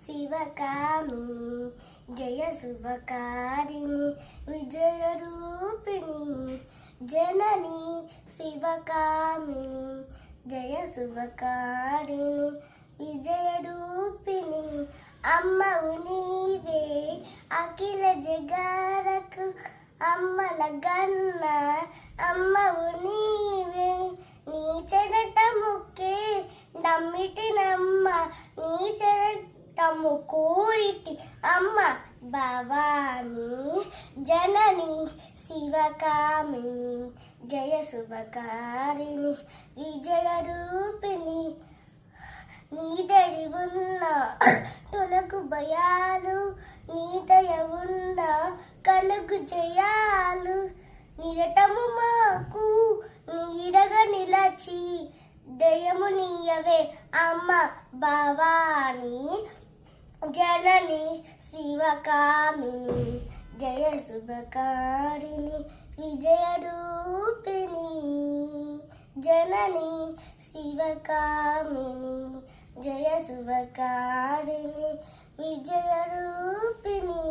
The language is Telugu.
శివకామిని జయ శుభకారిణి విజయరూపిణి జనని శివకామిని జయ శుభకారిణి విజయరూపిణి అమ్మవు నీవే అఖిల జగాలకు అమ్మల గన్న అమ్మవు నీవే నీ చెరట ముక్కే నమ్మిటినమ్మ నీ చెరటము కూరిటి అమ్మ భవాని జనని శివకామిని జయ శుభకారిణి విజయరూపిణి నీదడి ఉన్న తొలగు భయాలు నీ దయ ఉన్న కలుగు జయాలు నిరటము మాకు నీడగా నిలచి దయము నీయవే అమ్మ భవాని జనని శివకామిని జయ శుభకారిణి విజయరూపిణి జనని శివకామిని జయ శుభకారిణి విజయరూపిణి